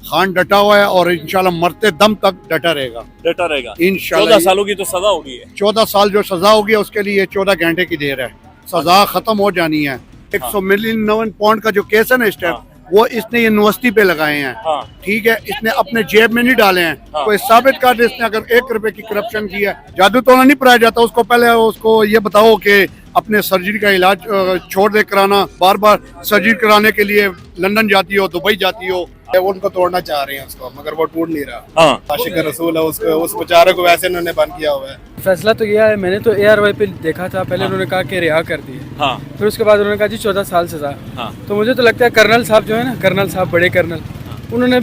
खान डटा हुआ है और इंशाल्लाह मरते दम तक डटा रहेगा इंशाल्लाह। 14 सालों की तो सजा होगी है। 14 साल जो सजा होगी उसके लिए 14 घंटे की देर है, सजा खत्म हो जानी है। 100 मिलियन पाउंड का जो केस है ना इस टाइम, वो इसने यूनिवर्सिटी पे लगाए हैं, ठीक है, इसने अपने जेब में नहीं डाले हैं। कोई साबित कर दे इसने अगर 1 रुपए की करप्शन की है। जादू टोना नहीं पढ़ाया जाता, उसको पहले उसको ये बताओ कि अपने सर्जरी का इलाज छोड़ दे कराना, बार बार सर्जरी कराने के लिए लंदन जाती हो, दुबई जाती हो। वो उनको तोड़ना चाह रहे हैं उसको, मगर वो टूट नहीं रहा। आशिक रसूल है, उसको उस बेचारे को वैसे इन्होंने बंद किया हुआ है। फैसला तो ये है, मैंने तो ARY पे देखा था, पहले उन्होंने कहा कि रिहा कर दिए, फिर उसके बाद उन्होंने कहा जी 14 साल सजा। तो मुझे तो लगता है कर्नल साहब जो है ना, कर्नल साहब बड़े कर्नल, उन्होंने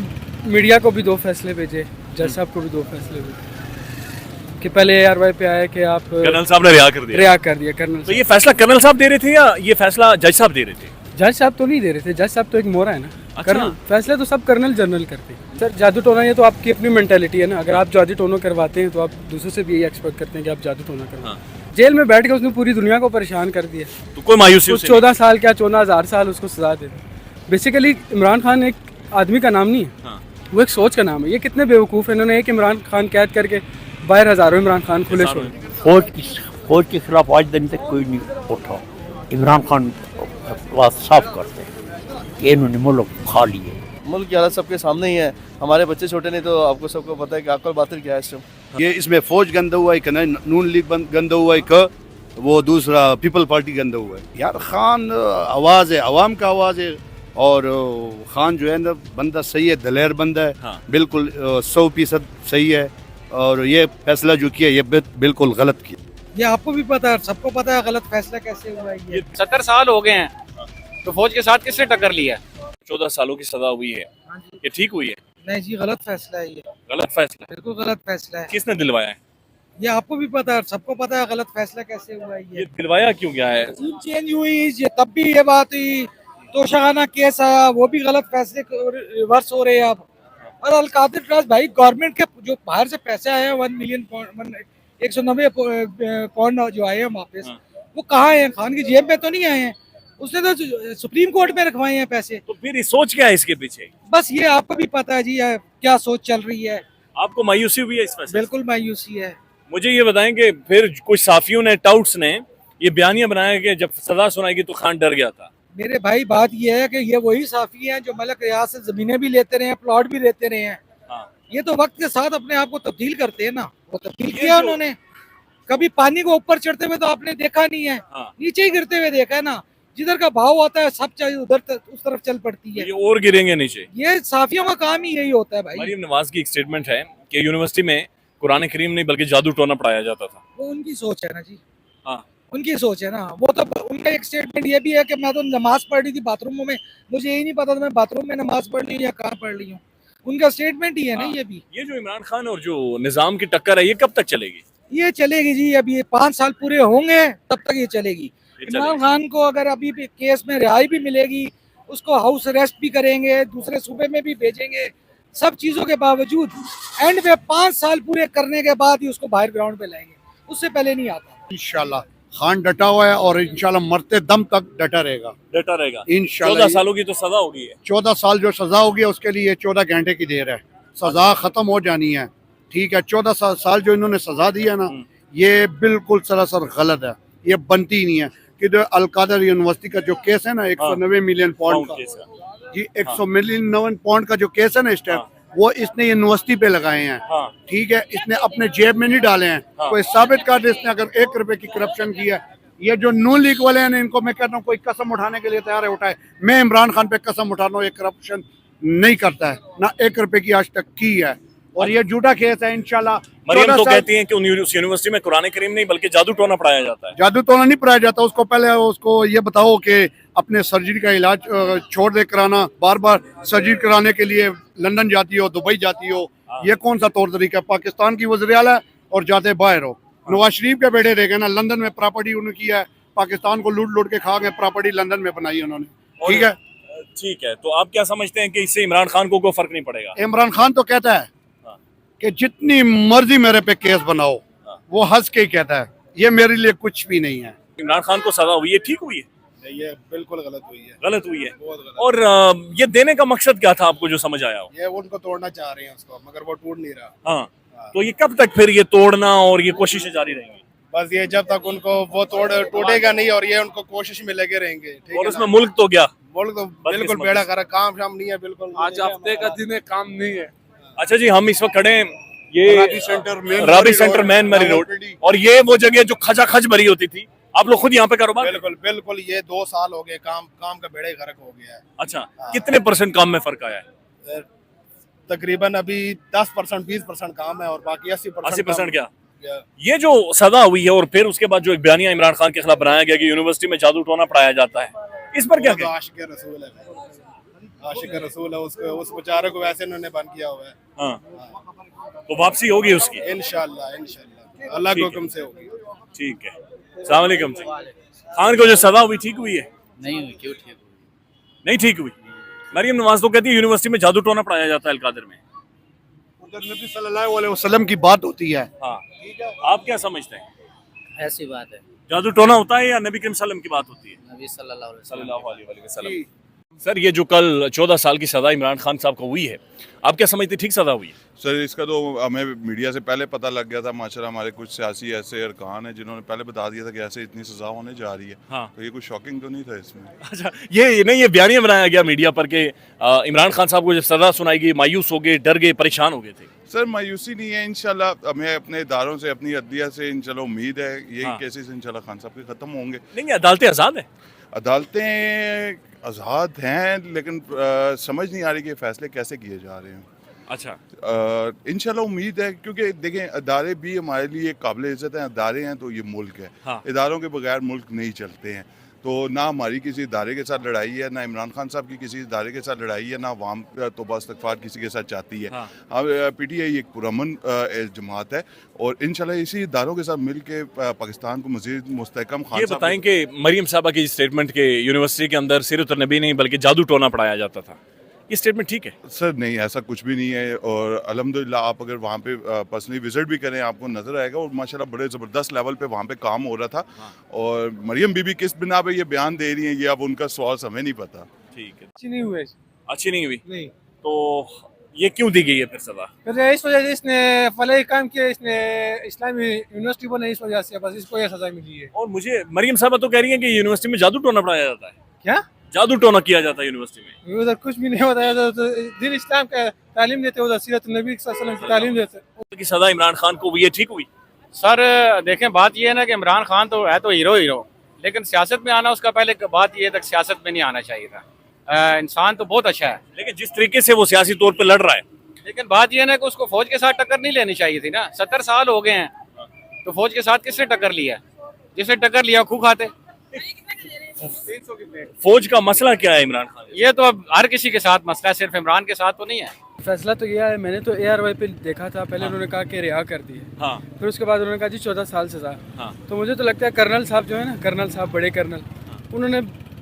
मीडिया को भी 2 फैसले भेजे, जज साहब को भी 2 फैसले भेजे कि पहले ARY पे आया कि आप कर्नल साहब ने रिहा कर दिया। कर्नल। तो ये फैसला कर्नल साहब दे रहे थे या ये फैसला जज साहब दे रहे थे? जज साहब तो नहीं दे रहे थे, जज साहब तो एक मोहरा है ना। अच्छा। कर्नल फैसले तो सब कर्नल जनरल करते हैं। सर जादू टोना ये तो आपकी अपनी मेंटालिटी है ना, अगर आप जादू टोना करवाते हैं तो आप दूसरों से भी यही एक्सपेक्ट करते हैं कि आप जादू टोना करवाएं। जेल में बैठ के उसने पूरी दुनिया को परेशान कर दिया, तो कोई मायूसी 14 साल क्या 14,000 साल उसको सजा दे। बेसिकली इमरान खान एक आदमी का नाम नहीं है, वो एक सोच का नाम है। ये कितने बेवकूफ़ है, इन्होंने एक इमरान खान कैद करके बाहर हज़ारों इमरान खान खुले छोड़े। फौज के खिलाफ आज दिन तक कोई नहीं उठा। इमरान खान बात साफ करते हैं कि इन्होंने मुल्क खा लिए। मुल्क की हालत सबके सामने ही है, हमारे बच्चे छोटे नहीं तो आपको सबको पता है कि अकल बातिल क्या है इस टाइम। ये इसमें फौज गंदा हुआ है कि नहीं, नून लीग गंदा हुआ है कि वो दूसरा पीपल पार्टी गंदा हुआ है। यार खान आवाज़ है, अवाम का आवाज़ है, और खान जो है ना बंदा सही है, दलेर बंदा है, बिल्कुल 100% सही है। और ये फैसला जो किया ये बिल्कुल गलत किया। ये आपको भी पता है, सबको पता है गलत फैसला कैसे हुआ है। ये 70 साल हो गए हैं, तो फौज के साथ किसने टक्कर लिया? 14 सालों की सजा हुई है, ये ठीक हुई है? नहीं जी, गलत फैसला है ये, गलत फैसला? बिल्कुल गलत फैसला है। किसने दिलवाया है? ये आपको भी पता है, सबको पता है गलत फैसला कैसे हुआ है। ये दिलवाया क्यों गया है? टीम चेंज हुई, ये तब भी ये बात हुई, तोशाखाना केस आया, वो भी गलत फैसले रिवर्स हो रहे हैं अब। और अलकादिर ट्रस्ट भाई, गवर्नमेंट के जो बाहर से पैसे आए हैं 1 मिलियन 190 पाउंड जो आए हैं वापस, वो कहाँ हैं? खान की जेब में तो नहीं आए हैं, उसने तो सुप्रीम कोर्ट में रखवाए हैं पैसे। तो फिर ये सोच क्या है इसके पीछे? बस ये आपको भी पता है जी क्या सोच चल रही है। आपको मायूसी हुई है इस फैसले? बिल्कुल मायूसी है। मुझे ये बताएं कि फिर कुछ साफियों ने, टाउट्स ने ये बयानिया बनाया कि जब सजा सुनाएगी तो खान डर गया था। मेरे भाई बात ये है कि ये वही साफी हैं जो मलक रियाज से जमीनें भी लेते रहे हैं, प्लॉट भी लेते रहे हैं। ये तो वक्त के साथ अपने आप को तब्दील करते हैं ना, वो तब्दील किया उन्होंने। कभी पानी को ऊपर चढ़ते हुए तो आपने देखा नहीं है, नीचे ही गिरते हुए देखा है ना। जिधर का भाव होता है सब चाहिए उधर उस तरफ चल पड़ती है, ये और गिरेंगे नीचे। ये साफियों का काम ही यही होता है भाई। मरियम नवाज की एक स्टेटमेंट है कि यूनिवर्सिटी में कुरान करीम नहीं बल्कि जादू टोना पढ़ाया जाता था। वो उनकी सोच है ना जी, उनकी सोच है ना। वो तो उनका एक स्टेटमेंट ये भी है कि मैं तो नमाज पढ़ रही थी बाथरूमों में, मुझे यही नहीं पता था मैं बाथरूम में नमाज पढ़ रही हूँ या कहाँ पढ़ रही हूँ। उनका स्टेटमेंट ही है ना ये भी। ये जो इमरान खान और जो निजाम की टक्कर है ये कब तक चलेगी? ये चलेगी जी, अभी ये 5 साल पूरे होंगे तब तक ये चलेगी। इमरान खान को अगर अभी भी केस में रिहाई भी मिलेगी, उसको हाउस अरेस्ट भी करेंगे, दूसरे सूबे में भी भेजेंगे, सब चीज़ों के बावजूद एंड पे 5 साल पूरे करने के बाद ही उसको बाहर ग्राउंड पे लाएंगे, उससे पहले नहीं आता। इंशाल्लाह खान डटा हुआ है और इंशाल्लाह मरते दम तक डटा रहेगा इंशाल्लाह। 14 सालों की तो सजा होगी है। 14 साल जो सजा होगी उसके लिए 14 घंटे की देर है, सजा खत्म हो जानी है, ठीक है। 14 साल जो इन्होंने सजा दी है ना, ये बिल्कुल सरासर गलत है, ये बनती ही नहीं है। कि जो अलकादर यूनिवर्सिटी का जो केस है ना 190 मिलियन पाउंड का, जी 100 मिलियन पाउंड का जो केस है ना इस टाइम, वो इसने यूनिवर्सिटी पे लगाए हैं, ठीक है, इसने अपने जेब में नहीं डाले हैं। कोई साबित कर दे इसने अगर 1 रुपए की करप्शन की है। ये जो नून लीग वाले हैं इनको मैं कहता हूँ कोई कसम उठाने के लिए तैयार है, उठाए। मैं इमरान खान पे कसम उठा रहा हूँ, ये करप्शन नहीं करता है, ना 1 रुपए की आज तक की है, और ये झूठा केस है। इंशाल्लाह मरियम तो कहती हैं कि उस यूनिवर्सिटी में कुरान करीम नहीं बल्कि जादू टोना पढ़ाया जाता है। जादू टोना नहीं पढ़ाया जाता, उसको पहले उसको ये बताओ कि अपने सर्जरी का इलाज छोड़ दे कराना, बार बार सर्जरी कराने के लिए लंदन जाती हो, दुबई जाती हो, ये कौन सा तौर तरीका है? पाकिस्तान की वज़ीर आला और जाते बाहर हो। नवाज शरीफ के बेटे रह गए ना, लंदन में प्रॉपर्टी उन्होंने की है, पाकिस्तान को लूट के खा गए, प्रॉपर्टी लंदन में बनाई उन्होंने, ठीक है। ठीक है, तो आप क्या समझते हैं कि इससे इमरान खान को कोई फर्क नहीं पड़ेगा? इमरान खान तो कहता है कि जितनी मर्जी मेरे पे केस बनाओ, वो हंस के ही कहता है, ये मेरे लिए कुछ भी नहीं है। इमरान खान को सजा हुई है, ठीक हुई है? ये बिल्कुल गलत हुई है, गलत हुई है। बहुत गलत। और ये देने का मकसद क्या था आपको जो समझ आया हो? ये उनको तोड़ना चाह रहे हैं उसको, मगर वो टूट नहीं रहा। हाँ, तो ये कब तक फिर ये तोड़ना और ये कोशिशें जारी रहेंगी? बस ये जब तक उनको वो टूटेगा नहीं और ये उनको कोशिश में लगे रहेंगे, ठीक और है उसमें ना? मुल्क तो गया। मुल्क तो बिल्कुल किस्मत बेड़ा है। कर काम शाम नहीं है बिल्कुल। आज हफ्ते का दिन है, काम नहीं है। अच्छा जी, हम इस वक्त खड़े हैं ये राबी सेंटर मैन मरी रोड, और ये वो जगह जो खचाखच भरी होती थी। आप लोग खुद यहाँ पे कारोबार करते बिल्कुल बिल्कुल, ये 2 साल हो गए, काम का बेड़ा ही गर्क हो गया है। हैं? अच्छा, कितने % काम में फर्क आया है? तकरीबन अभी 10% 20% काम है और बाकी 80% 80% क्या? ये जो सजा हुई है और फिर उसके बाद जो एक बयानिया इमरान खान के खिलाफ बनाया गया कि यूनिवर्सिटी में जादू टोना पढ़ाया जाता है, इस पर क्या वो तो कहें? आशिक रसूल है, आशिक रसूल है, उसको उस बेचारे को वैसे इन्होंने बंद किया हुआ है। हाँ, तो वापसी होगी उसकी। इंशाल्लाह अल्लाह के ठीक है। हुक्म से होगी। ठीक है, अस्सलाम वालेकुम जी। खान को जो सजा हुई ठीक हुई है? नहीं हुई, क्यों ठीक हुई? नहीं ठीक हुई। मरियम नवाज तो कहती है यूनिवर्सिटी में जादू टोना पढ़ाया जाता है अलकादर में। उधर नबी सल्लल्लाहु अलैहि वसल्लम की बात होती है। हाँ, आप क्या समझते हैं? ऐसी बात है, जादू टोना होता है या नबी करीम सल्लम की बात होती है? नबी सल्लल्लाहु अलैहि वसल्लम। सल्लल्लाहु अलैहि वसल्लम। सर, ये जो कल 14 साल की सजा इमरान खान साहब को हुई है, आप क्या समझते हैं ठीक सजा हुई है? सर, इसका तो हमें मीडिया से पहले पता लग गया था। माशाल्लाह हमारे कुछ सियासी ऐसे अरकान हैं जिन्होंने पहले बता दिया था कि ऐसे इतनी सज़ा होने जा रही है। हाँ। तो ये कुछ शॉकिंग तो नहीं था इसमें। अच्छा, ये नहीं, ये बयानिया बनाया गया मीडिया पर कि इमरान खान साहब को जब सजा सुनाई गई मायूस हो गए, डर गए, परेशान हो गए थे। सर, मायूसी नहीं है, इंशाल्लाह हमें अपने इदारों से, अपनी अदलिया से इंशाल्लाह उम्मीद है यही हाँ। केसेस इंशाल्लाह खान साहब के ख़त्म होंगे। नहीं, अदालतें आज़ाद हैं। अदालतें आज़ाद हैं, लेकिन समझ नहीं आ रही कि फ़ैसले कैसे किए जा रहे हैं। अच्छा, इंशाल्लाह उम्मीद है, क्योंकि देखें अदारे भी हमारे लिए काबिल इज़्ज़त हैं। अदारे हैं तो ये मुल्क है। हाँ। इदारों के बगैर मुल्क नहीं चलते हैं। तो ना हमारी किसी इदारे के साथ लड़ाई है, ना इमरान खान साहब की किसी इदारे के साथ लड़ाई है, ना अवाम तौबा इस्तग़फ़ार किसी के साथ चाहती है। हाँ। PTI एक पुरअमन जमात है और इंशाल्लाह इसी इदारों के साथ मिल के पाकिस्तान को मज़ीद मुस्तहकम खान ये साहब बताएं कि मरियम साहबा की स्टेटमेंट के यूनिवर्सिटी के अंदर सीरत नबी नहीं बल्कि जादू टोना पढ़ाया जाता था, ये स्टेटमेंट ठीक है? सर नहीं, ऐसा कुछ भी नहीं है। और अल्हम्दुलिल्लाह आप अगर वहाँ पे पर्सनली विजिट भी करें आपको नज़र आएगा, और माशाल्लाह बड़े ज़बरदस्त लेवल पे वहाँ पे काम हो रहा था। और मरियम बीबी किस बिना पे ये बयान दे रही हैं, ये अब उनका सवाल हमें नहीं पता। ठीक है, अच्छी नहीं हुई। अच्छी नहीं हुई नहीं, तो ये क्यों दी गई है फिर सजा? फिर इस वजह से इसने फलाही काम किया, इसने इस्लामी यूनिवर्सिटी बना, इस वजह से बस इसको ये सजा मिली है। और मुझे मरियम साहब तो कह रही है कि यूनिवर्सिटी में जादू टोना पढ़ाया जाता है। क्या जादू टोना किया जाता है यूनिवर्सिटी में? उधर कुछ भी नहीं बताया, तो दिन इस्लाम का तालीम देते, उधर सीरत नबी सल्लल्लाहु अलैहि वसल्लम की तालीम देते। की सजा इमरान खान को हुई है, ठीक हुई? सर देखें, बात ये है ना कि इमरान खान तो है तो हीरो, लेकिन सियासत में आना उसका पहले बात ये तक सियासत में नहीं आना चाहिए था। इंसान तो बहुत अच्छा है, लेकिन जिस तरीके से वो सियासी तौर पे लड़ रहा है, लेकिन बात ये है ना कि उसको फौज के साथ टक्कर नहीं लेनी चाहिए थी ना। 70 साल हो गए हैं, तो फौज के साथ किसने टक्कर लिया? जिसने टक्कर लिया खूब खाते। फौज का मसला क्या है इमरान खान? ये तो अब हर किसी के साथ मसला है, सिर्फ इमरान के साथ तो नहीं है। फैसला तो यह है, मैंने तो ARY पे देखा था, पहले उन्होंने कहा कि रिहा कर दिए, हाँ, फिर उसके बाद उन्होंने कहा जी 14 साल सजा। हाँ। तो मुझे तो लगता है कर्नल साहब जो है ना, कर्नल साहब बड़े कर्नल, उन्होंने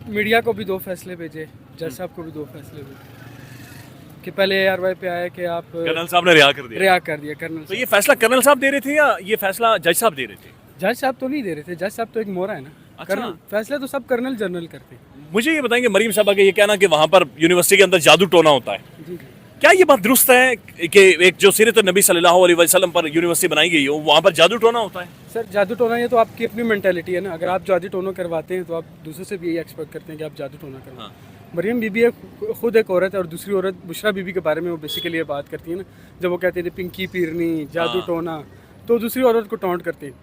मीडिया को भी 2 फैसले भेजे, जज साहब को भी 2 फैसले भेजे कि पहले ARY पे आया कि आप कर्नल साहब ने रिहा कर दिया। रिहा कर दिया कर्नल तो ये फैसला कर्नल साहब दे रहे थे या ये फैसला जज साहब दे रहे थे? जज साहब तो नहीं दे रहे थे, जज साहब तो एक मोहरा है ना। अच्छा। कर्नल फैसले तो सब कर्नल जनरल करते हैं। मुझे ये बताएंगे मरियम साहबा का ये कहना कि वहाँ पर यूनिवर्सिटी के अंदर जादू टोना होता है, जी, क्या ये बात दुरुस्त है कि एक जो सीरत नबी सल्लल्लाहु अलैहि वसल्लम पर यूनिवर्सिटी बनाई गई हो वहाँ पर जादू टोना होता है? सर जादू टोना ये तो आपकी अपनी मेंटालिटी है ना। अगर आप जादू टोना करवाते हैं तो आप दूसरों से भी यही एक्सपेक्ट करते हैं कि आप जादू टोना करवाएं। मरियम बीबी खुद एक औरत है, और दूसरी औरत बुशरा बीबी के बारे में वो बेसिकली ये बात करती है ना, जब वो कहते थे पिंकी पीरनी जादू टोना, तो दूसरी औरत को टॉन्ट करते हैं।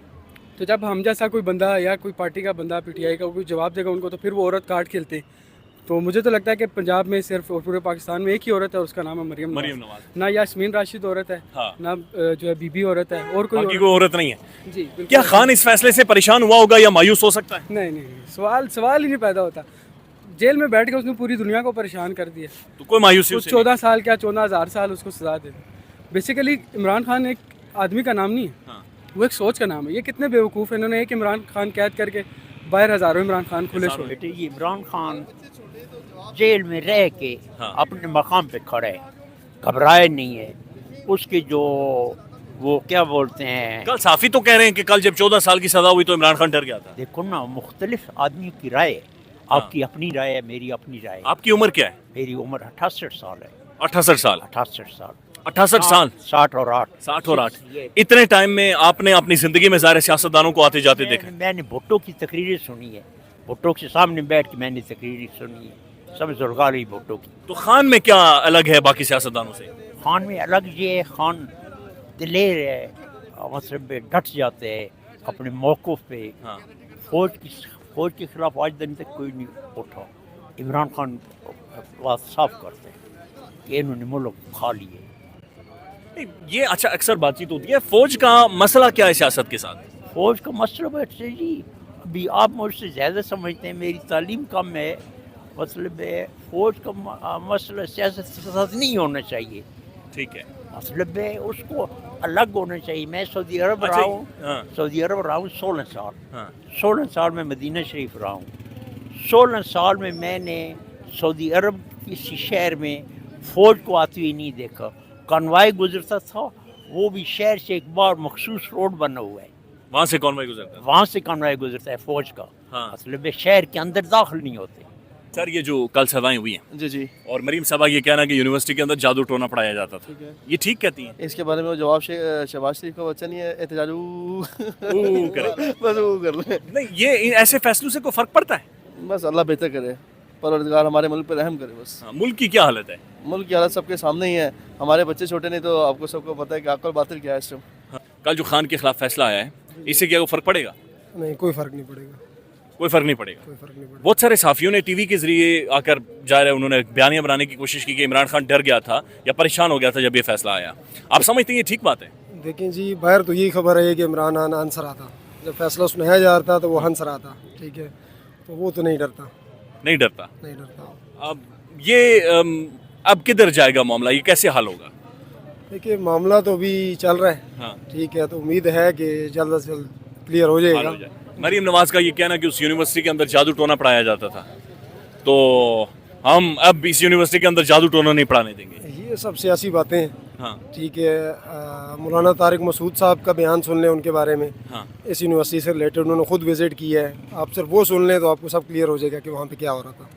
तो जब हम जैसा कोई बंदा या कोई पार्टी का बंदा PTI का कोई जवाब देगा उनको, तो फिर वो औरत काट खेलते हैं। तो मुझे तो लगता है कि पंजाब में सिर्फ और पूरे पाकिस्तान में एक ही औरत है, और उसका नाम है मरियम नवाज। ना यास्मीन राशिद औरत है, हाँ। ना जो है बीबी औरत है, और कोई बाकी कोई औरत नहीं है। जी बिल्कुल। क्या खान इस फैसले से परेशान हुआ होगा या मायूस हो सकता है? नहीं नहीं नहीं, सवाल ही नहीं पैदा होता। जेल में बैठ के उसने पूरी दुनिया को परेशान कर दिया, तो कोई मायूसी तो उसे 14 साल क्या 14,000 साल उसको सजा दे। बेसिकली इमरान खान एक आदमी का नाम नहीं है, हाँ। वो एक सोच का नाम है। ये कितने बेवकूफ़ हैं, इन्होंने एक इमरान खान कैद करके बाहर हज़ारों इमरान खान खुले छोड़े। बेटे ये इमरान खान जेल में रह के हाँ। अपने मकाम पे खड़े है, घबराए नहीं है। उसकी जो वो क्या बोलते हैं, कल साफी तो कह रहे हैं कि कल जब 14 साल की सजा हुई तो इमरान खान डर गया था। देखो ना, मुख्तलिफ आदमी की राय है। आपकी अपनी राय है, मेरी अपनी राय है। आपकी उम्र क्या है? मेरी उम्र 68 साल है। 68 साल। 68 साल। 68 साल। 60 और 8। 60 और 8। इतने टाइम में आपने अपनी जिंदगी में ज़ाहिर सियासतदानों को आते जाते देखा? मैंने भुट्टो की तकरीरें सुनी है, भुट्टो के सामने बैठ के मैंने तकरीरें सुनी है, सब जुल्फ़ार भुट्टो की। तो खान में क्या अलग है बाकी सियासतदानों से? खान में अलग ये है, खान दिलेर है, मतलब डट जाते हैं अपने मौक़िफ़ पे। हाँ। फौज के खिलाफ आज दिन तक कोई नहीं उठा। इमरान खान बात साफ करते हैं कि इन्होंने मुल्क खा लिए। ये अच्छा अक्सर बातचीत होती है, फौज का मसला क्या है सियासत के साथ? फौज का मसला बैठे जी, अभी आप मुझसे ज़्यादा समझते हैं, मेरी तालीम कम है, मतलब है फौज का मसला सियासत के साथ नहीं होना चाहिए। ठीक है। मतलब है उसको अलग होना चाहिए। मैं सऊदी अरब अच्छा, रहा हूँ, हाँ। सऊदी अरब रहा हूँ 16 साल। हाँ। 16 साल में मदीना शरीफ रहा हूँ। 16 साल में मैंने सऊदी अरब किसी शहर में फ़ौज को आती हुई नहीं देखा। कन्वाई गुजरता था, वो भी शहर से एक बार मखसूस रोड बना हुआ है, वहाँ से कौन भाई गुजरता है? वहाँ से कन्वाई गुजरता है फ़ौज का। हाँ। मतलब है शहर के अंदर दाखिल नहीं होते। सर ये जो कल सभाएं हुई हैं जी जी, और मरीम साहबा ये कहना कि यूनिवर्सिटी के अंदर जादू टोना पढ़ाया जाता था, ये ठीक कहती हैं? इसके बारे में वो जवाब शहबाज शरीफ का बच्चा नहीं है, एहतजाजू करे। बस वो कर ले। नहीं, ये ऐसे फैसलों से कोई फर्क पड़ता है? बस अल्लाह बेहतर करे, परवरदिगार हमारे मुल्क पे रहम करे बस। हाँ, मुल्क की क्या हालत है? मुल्क की हालत सबके सामने ही है, हमारे बच्चे छोटे नहीं तो आपको सबको पता है कि अक्ल बातिल क्या है इस टाइम। हाँ, कल जो खान के खिलाफ फैसला आया है, इससे क्या कोई फर्क पड़ेगा? नहीं, कोई फ़र्क नहीं पड़ेगा, कोई फर्क नहीं पड़ेगा। कोई फ़र्क नहीं पड़ेगा। बहुत सारे साफियों ने टीवी के जरिए आकर जा रहे उन्होंने बयानियां बनाने की कोशिश की कि इमरान खान डर गया था या परेशान हो गया था जब ये फैसला आया। आप समझते हैं ये ठीक बात है? देखें जी, बाहर तो यही खबर है कि इमरान खान हंस रहा था, जब फैसला सुनाया जा रहा था तो वो हंस रहा था, ठीक है, तो वो तो नहीं डरता, नहीं डरता। नहीं डरता। अब ये अब किधर जाएगा मामला, ये कैसे हल होगा? देखिए मामला तो अभी चल रहा है, हाँ। ठीक है, तो उम्मीद है कि जल्द से जल्द क्लियर हो जाएगा। मरीम नवाज का ये कहना कि उस यूनिवर्सिटी के अंदर जादू टोना पढ़ाया जाता था, तो हम अब इस यूनिवर्सिटी के अंदर जादू टोना नहीं पढ़ाने देंगे। ये सब सियासी बातें हैं, हाँ। ठीक है। मौलाना तारिक मसूद साहब का बयान सुन लें उनके बारे में, हाँ। इस यूनिवर्सिटी से रिलेटेड उन्होंने खुद विजिट किया है, आप सिर्फ वो सुन लें तो आपको सब क्लियर हो जाएगा कि वहाँ पे क्या हो रहा था।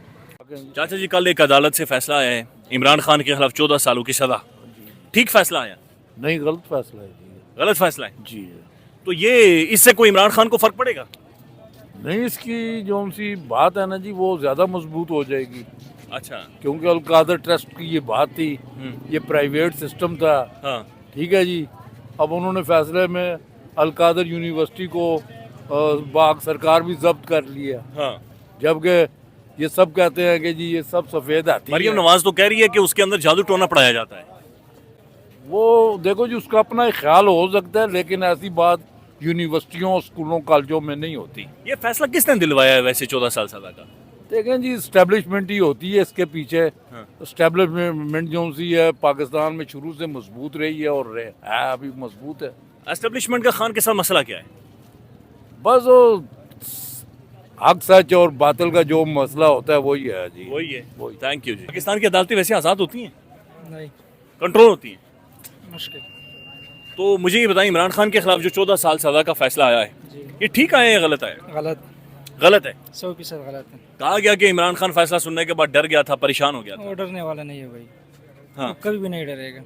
चाचा जी, कल एक अदालत से फैसला आया है इमरान खान के खिलाफ 14 सालों की सजा, ठीक फैसला आया? नहीं, गलत फैसला है। गलत फैसला है जी तो ये इससे कोई इमरान खान को फर्क पड़ेगा? नहीं, इसकी जो सी बात है ना जी, वो ज़्यादा मजबूत हो जाएगी। अच्छा। क्योंकि अलकादर ट्रस्ट की ये बात थी, ये प्राइवेट सिस्टम था। हाँ। ठीक है जी, अब उन्होंने फैसले में अलकादर यूनिवर्सिटी को बाग सरकार भी जब्त कर लिया। हाँ। जबकि ये सब कहते हैं कि जी ये सब सफ़ेद हाथी मरियम है। नवाज तो कह रही है कि उसके अंदर जादू टोना पढ़ाया जाता है। वो देखो जी, उसका अपना एक ख्याल हो सकता है, लेकिन ऐसी बात यूनिवर्सिटियों, स्कूलों, कॉलेजों में नहीं होती। ये फैसला किसने दिलवाया है वैसे 14 साल सजा का? देखें जी, इस्टेब्लिशमेंट ही होती है इसके पीछे। इस्टेब्लिशमेंट जो सी है पाकिस्तान में शुरू से मजबूत रही है और है अभी मजबूत है। एस्टेब्लिशमेंट का खान के साथ मसला क्या है? बस वो हक सच और बातिल का जो मसला होता है वही है जी, वही है। वही। थैंक यू जी। पाकिस्तान की अदालतें वैसे आज़ाद होती हैं? नहीं, कंट्रोल होती हैं? मुश्किल। तो मुझे ये बताएं, इमरान खान के खिलाफ जो 14 साल सजा का फैसला आया है, ये ठीक आया या गलत आया? गलत, गलत है। 100% गलत है। कहा गया कि इमरान खान फैसला सुनने के बाद डर गया था, परेशान हो गया था। वो डरने वाला नहीं है भाई, हाँ। वो कभी भी नहीं डरेगा,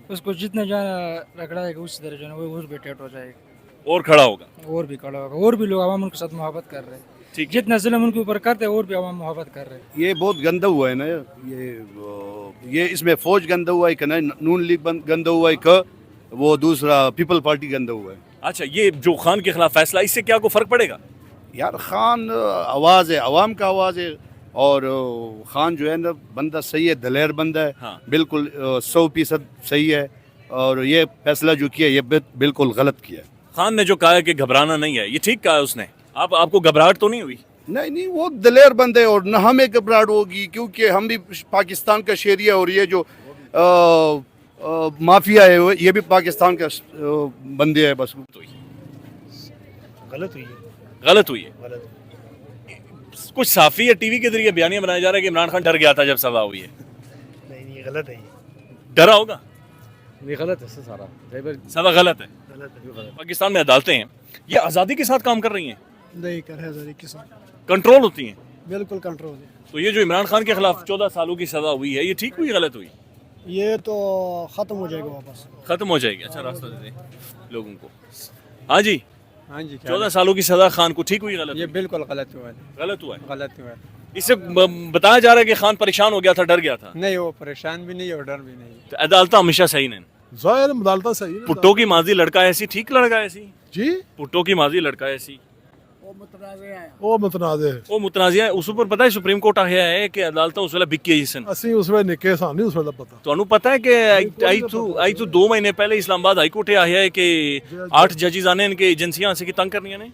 उसको जितने जो रगड़ाएगा उसी तरह जो है वो भी टेट हो जाएगा और खड़ा होगा, और भी खड़ा होगा, और भी लोग आवाम उनके साथ मोहब्बत कर रहे हैं, ठीक। जितना जुल्म उनके ऊपर करते हैं और भी आवाम मोहब्बत कर रहे हैं। ये बहुत गंदा हुआ है ना, ये इसमें फौज गंदा हुआ है कि नहीं, नून लीग गंदा हुआ है कि वो दूसरा पीपल पार्टी गंदा हुआ है। अच्छा, ये जो खान के खिलाफ फैसला, इससे क्या को फर्क पड़ेगा? यार खान आवाज़ है, आवाम का आवाज़ है, और खान जो है ना बंदा सही है, दलेर बंदा है। हाँ। बिल्कुल 100% सही है, और ये फैसला जो किया ये बिल्कुल गलत किया। खान ने जो कहा है कि घबराना नहीं है, ये ठीक कहा है उसने? आपको घबराहट तो नहीं हुई? नहीं, वो दलेर बंदे और न हमें घबराहट होगी, क्योंकि हम भी पाकिस्तान का शहरी है, और ये जो माफिया है ये भी पाकिस्तान का बंदे है। बस गलत हुई है, गलत हुई है। गलत। कुछ साफी या टीवी के जरिए बयानियां बनाया जा रहा है कि इमरान खान डर गया था जब सजा हुई है। नहीं, गलत है ये। डरा होगा? ये गलत है सारा, सजा गलत है। गलत है। पाकिस्तान में अदालतें हैं, ये आज़ादी के साथ काम कर रही हैं, नहीं कर है आज़ादी के साथ, कंट्रोल होती हैं। बिल्कुल कंट्रोल है। तो ये जो इमरान खान के खिलाफ 14 सालों की सजा हुई है, ये ठीक हुई गलत हुई? ये तो ख़त्म हो जाएगा वापस। खत्म हो जाएगी। अच्छा, रास्ता दे दें लोगों को। हाँ जी, हाँ जी, 14 सालों की सजा खान को ठीक हुई गलत ये हुई? बिल्कुल गलत हुआ है, गलत हुआ है। गलत हुआ है। इससे बताया जा रहा है कि खान परेशान हो गया था, डर गया था। नहीं, वो परेशान भी नहीं और डर भी नहीं। तो अदालत हमेशा सही नहीं। ज़ाहिर अदालत सही है। पुट्टो की माजी लड़का ऐसी, ठीक लड़का ऐसी जी, पुट्टो की माजी लड़का ऐसी वो मुतनाज़े वो मुतनाज़िया है। उस ऊपर पता है सुप्रीम कोर्ट आया है कि अदालत उस वेले बिके जिसन ਅਸੀਂ ਉਸ ਵੇਲੇ ਨਿੱਕੇ ਸਾਂ ਨਹੀਂ ਉਸ ਵੇਲੇ ਪਤਾ। ਤੁਹਾਨੂੰ ਪਤਾ है कि आई तो 2 महीने पहले इस्लामाबाद हाई कोर्ट आया है कि 8 जजेस आने इनके एजेंसियां से की तंग करनी ने।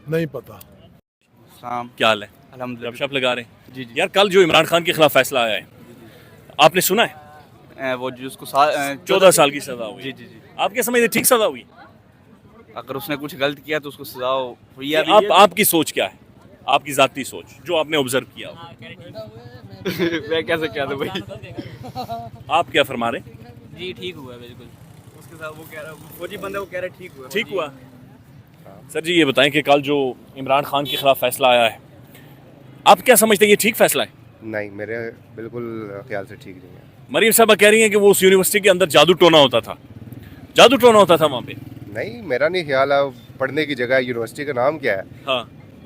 नहीं पता। क्या हाल है? अल्हम्दुलिल्लाह। गपशप लगा रहे हैं जी। यार कल जो इमरान खान के खिलाफ फैसला आया है आपने सुना है? वो जिसको 14 साल की सजा हुई। जी जी जी, आपके समझ ठीक सजा हुई? अगर उसने कुछ गलत किया तो उसको सजा हुई। आपकी सोच क्या है, आपकी जाती सोच जो आपने ऑब्जर्व किया हो? मैं कैसे कह दूं भाई। आप क्या फरमा रहे? जी ठीक हुआ है बिल्कुल। उसके साथ वो कह रहा फौजी बंदा वो कह रहा ठीक हुआ। ठीक हुआ। सर जी ये बताएं कि कल जो इमरान खान के खिलाफ फैसला आया है, आप क्या समझते हैं ये ठीक फैसला है? नहीं, मेरे बिल्कुल ख्याल से ठीक नहीं है। मरीम साहबा कह रही हैं कि वो उस यूनिवर्सिटी के अंदर जादू टोना होता था, जादू टोना होता था वहाँ पे। नहीं, मेरा नहीं ख्याल है। पढ़ने की जगह यूनिवर्सिटी का नाम क्या है? हाँ,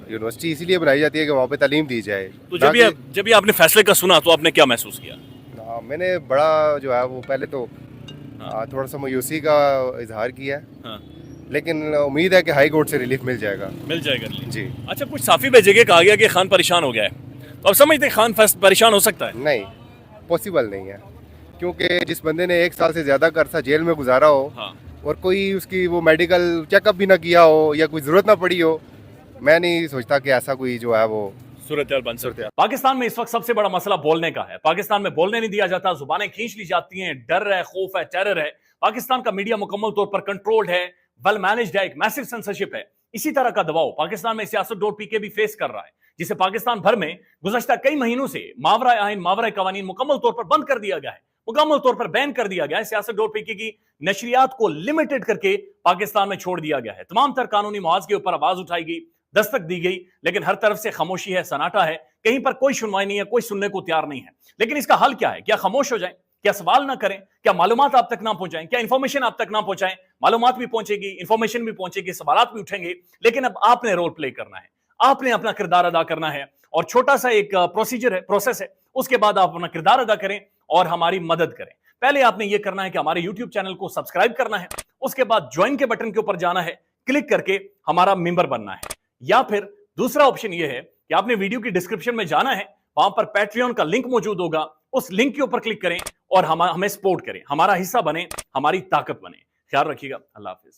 यूनिवर्सिटी इसीलिए बनाई जाती है कि वहाँ पे तालीम दी जाए। तो जब ये आपने फैसले का सुना तो आपने क्या महसूस किया? मैंने बड़ा जो है वो पहले तो थोड़ा सा मायूसी का इजहार किया है। हाँ। लेकिन उम्मीद है कि हाई कोर्ट से रिलीफ मिल जाएगा। मिल जाएगा जी। अच्छा, कुछ साफी भेजे के कहा गया कि खान परेशान हो गया है, तो अब समझते हैं खान परेशान हो सकता है? नहीं, पॉसिबल नहीं है, क्योंकि जिस बंदे ने 1 साल से ज़्यादा का अरसा जेल में गुजारा हो और कोई उसकी वो मेडिकल चेकअप भी ना किया हो या कोई ज़रूरत ना पड़ी हो, मैं नहीं सोचता कि ऐसा कोई जो है वो सूरत बन सकती है। पाकिस्तान में इस वक्त सबसे बड़ा मसला बोलने का है। पाकिस्तान में बोलने नहीं दिया जाता, जुबानें खींच ली जाती हैं, डर है, खौफ है, टेरर है। पाकिस्तान का मीडिया मुकम्मल तौर पर कंट्रोल्ड है, वेल मैनेज्ड है, एक मैसिव सेंसरशिप है। इसी तरह का दबाव पाकिस्तान में सियासत.pk भी फेस कर रहा है, जिसे पाकिस्तान भर में गुज़श्ता कई महीनों से मावरा आइन, मावरा कवानीन मुकम्मल तौर पर बंद कर दिया गया है, मुकम्मल तौर पर बैन कर दिया गया है। सियासत.pk की नशरियात को लिमिटेड करके पाकिस्तान में छोड़ दिया गया है। तमाम तर कानूनी मुआवजे के ऊपर आवाज उठाई गई, दस्तक दी गई, लेकिन हर तरफ से खामोशी है, सन्नाटा है, कहीं पर कोई सुनवाई नहीं है, कोई सुनने को तैयार नहीं है। लेकिन इसका हल क्या है? क्या खामोश हो जाएं? क्या सवाल ना करें? क्या मालूमात आप तक ना पहुंचाएं? क्या इंफॉर्मेशन आप तक ना पहुंचाएं? मालूमात भी पहुंचेगी, इंफॉर्मेशन भी पहुंचेगी, सवालात भी उठेंगे, लेकिन अब आपने रोल प्ले करना है, आपने अपना किरदार अदा करना है। और छोटा सा एक प्रोसीजर है, प्रोसेस है, उसके बाद आप अपना किरदार अदा करें और हमारी मदद करें। पहले आपने ये करना है कि हमारे यूट्यूब चैनल को सब्सक्राइब करना है, उसके बाद ज्वाइन के बटन के ऊपर जाना है, क्लिक करके हमारा मेंबर बनना है। या फिर दूसरा ऑप्शन ये है कि आपने वीडियो की डिस्क्रिप्शन में जाना है, वहां पर पैट्रियन का लिंक मौजूद होगा, उस लिंक के ऊपर क्लिक करें और हमें सपोर्ट करें, हमारा हिस्सा बने, हमारी ताकत बने। ख्याल रखिएगा। अल्लाह हाफिज।